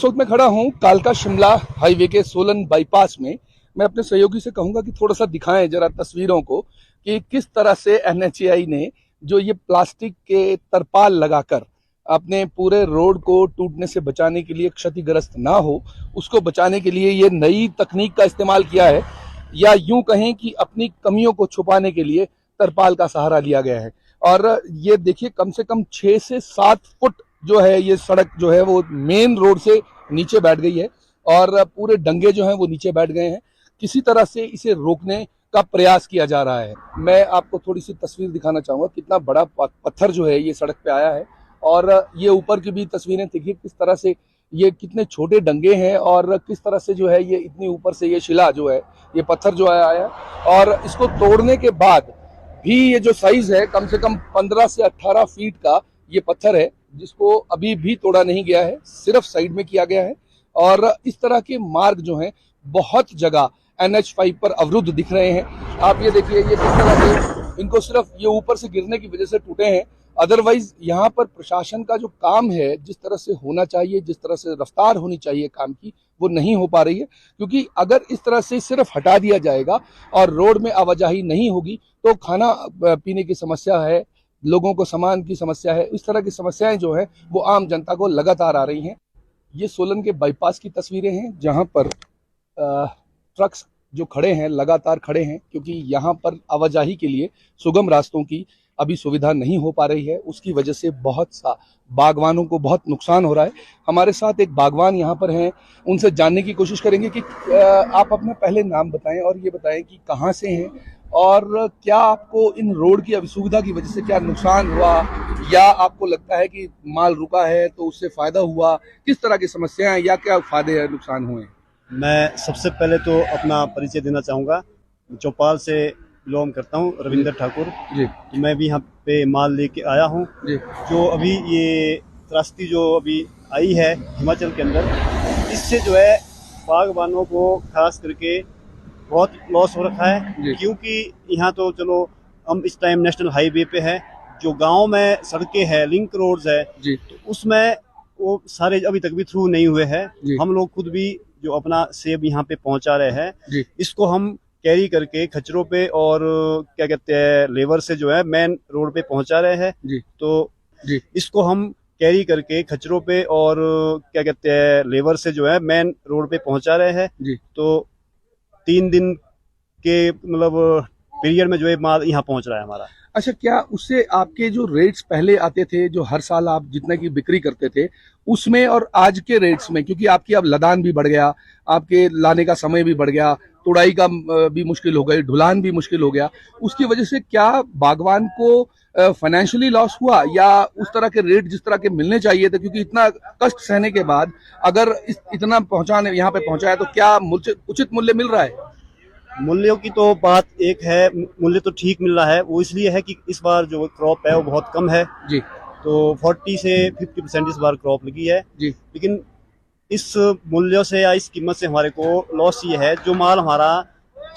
इस वक्त मैं खड़ा हूं कालका शिमला हाईवे के सोलन बाईपास में। मैं अपने सहयोगी से कहूंगा कि थोड़ा सा दिखाएं जरा तस्वीरों को कि किस तरह से एनएचएआई ने जो ये प्लास्टिक के तरपाल लगाकर अपने पूरे रोड को टूटने से बचाने के लिए, क्षतिग्रस्त ना हो उसको बचाने के लिए ये नई तकनीक का इस्तेमाल किया है, या यूं कहें कि अपनी कमियों को छुपाने के लिए तरपाल का सहारा लिया गया है। और ये देखिए कम से कम 6 से 7 फुट जो है ये सड़क जो है वो मेन रोड से नीचे बैठ गई है और पूरे डंगे जो हैं वो नीचे बैठ गए हैं। किसी तरह से इसे रोकने का प्रयास किया जा रहा है। मैं आपको थोड़ी सी तस्वीर दिखाना चाहूंगा, कितना बड़ा पत्थर जो है ये सड़क पे आया है। और ये ऊपर की भी तस्वीरें देखिए किस तरह से ये कितने छोटे डंगे हैं और किस तरह से जो है ये इतनी ऊपर से ये शिला जो है, ये पत्थर जो आया है। और इसको तोड़ने के बाद भी ये जो साइज है कम से कम 15 से 18 फीट का ये पत्थर है, जिसको अभी भी तोड़ा नहीं गया है, सिर्फ साइड में किया गया है। और इस तरह के मार्ग जो हैं बहुत जगह NH5 पर अवरुद्ध दिख रहे हैं। आप ये देखिए ये किस तरह से इनको सिर्फ ये ऊपर से गिरने की वजह से टूटे हैं। अदरवाइज यहाँ पर प्रशासन का जो काम है, जिस तरह से होना चाहिए, जिस तरह से रफ्तार होनी चाहिए काम की, वो नहीं हो पा रही है। क्योंकि अगर इस तरह से सिर्फ हटा दिया जाएगा और रोड में आवाजाही नहीं होगी तो खाना पीने की समस्या है, लोगों को सामान की समस्या है, इस तरह की समस्याएं जो है वो आम जनता को लगातार आ रही हैं। ये सोलन के बाईपास की तस्वीरें हैं जहां पर ट्रक्स जो खड़े हैं लगातार खड़े हैं, क्योंकि यहाँ पर आवाजाही के लिए सुगम रास्तों की अभी सुविधा नहीं हो पा रही है। उसकी वजह से बहुत सा बागवानों को बहुत नुकसान हो रहा है। हमारे साथ एक बागवान यहाँ पर हैं, उनसे जानने की कोशिश करेंगे कि आप अपना पहले नाम बताएं और ये बताएं कि कहाँ से हैं और क्या आपको इन रोड की असुविधा की वजह से क्या नुकसान हुआ, या आपको लगता है कि माल रुका है तो उससे फायदा हुआ, किस तरह की समस्याएं या क्या फायदे नुकसान हुए? मैं सबसे पहले तो अपना परिचय देना चाहूँगा। चौपाल से बिलोंग करता हूँ, रविंद्र ठाकुर जी। मैं भी यहाँ पे माल लेके आया हूँ। जो अभी ये त्रासदी जो अभी आई है हिमाचल के अंदर, इससे जो है बागबानों को खास करके बहुत लॉस हो रखा है। क्योंकि यहाँ तो चलो हम इस टाइम नेशनल हाईवे पे है, जो गांव में सड़कें हैं, लिंक रोड्स है, तो उसमें वो सारे अभी तक भी थ्रू नहीं हुए हैं। हम लोग खुद भी जो अपना सेब यहाँ पे पहुंचा रहे हैं, इसको हम कैरी करके खच्चरों पे और क्या कहते हैं लेबर से जो है मेन रोड पे पहुंचा रहे हैं। तो इसको हम कैरी करके खच्चरों पे और क्या कहते हैं लेबर से जो है मेन रोड पे पहुंचा रहे हैं। तो 3 दिन के मतलब पीरियड में जो है माल यहाँ पहुंच रहा है हमारा। अच्छा, क्या उससे आपके जो रेट्स पहले आते थे, जो हर साल आप जितना की बिक्री करते थे, उसमें और आज के रेट्स में, क्योंकि आपकी अब लदान भी बढ़ गया, आपके लाने का समय भी बढ़ गया, तुड़ाई का भी मुश्किल हो गई, ढुलान भी मुश्किल हो गया, उसकी वजह से क्या बागवान को फाइनेंशियली लॉस हुआ, या उस तरह के रेट जिस तरह के मिलने चाहिए थे, क्योंकि इतना कष्ट सहने के बाद अगर इतना पहुंचाने यहाँ पे पहुंचाया तो क्या उचित मूल्य मिल रहा है? मूल्यों की तो बात एक है, मूल्य तो ठीक मिल रहा है। वो इसलिए है कि इस बार जो क्रॉप है वो बहुत कम है जी, तो 40 से 50% इस बार क्रॉप लगी है जी। लेकिन इस मूल्यों से या इस कीमत से हमारे को लॉस ये है, जो माल हमारा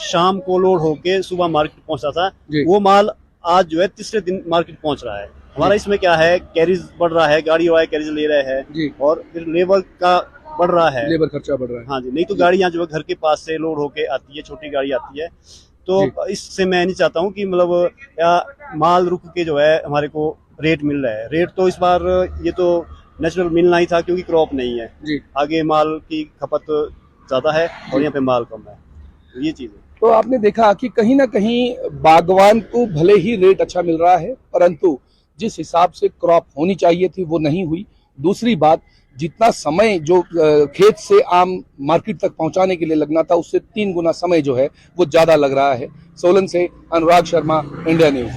शाम को लोड होके सुबह मार्केट पहुंचा था, वो माल आज जो है तीसरे दिन मार्केट पहुंच रहा है हमारा। इसमें क्या है, कैरिज बढ़ रहा है, गाड़ी वाले कैरिज ले रहे हैं और फिर लेबर का बढ़ रहा है, लेबर खर्चा बढ़ रहा है। हाँ जी, नहीं तो गाड़ियां जो है घर के पास से लोड होके आती है, छोटी गाड़ी आती है। तो इससे मैं नहीं चाहता हूँ कि मतलब या माल रुक के जो है हमारे को रेट मिल रहा है। रेट तो इस बार ये तो नेचुरल मिलना ही था, क्योंकि क्रॉप नहीं है जी। आगे माल की खपत ज्यादा है और यहाँ पे माल कम है, तो ये चीज है। तो आपने देखा कि कहीं ना कहीं बागवान को भले ही रेट अच्छा मिल रहा है, परंतु जिस हिसाब से क्रॉप होनी चाहिए थी वो नहीं हुई। दूसरी बात, जितना समय जो खेत से आम मार्केट तक पहुंचाने के लिए लगना था, उससे 3 गुना समय जो है वो ज्यादा लग रहा है। सोलन से अनुराग शर्मा, इंडिया न्यूज।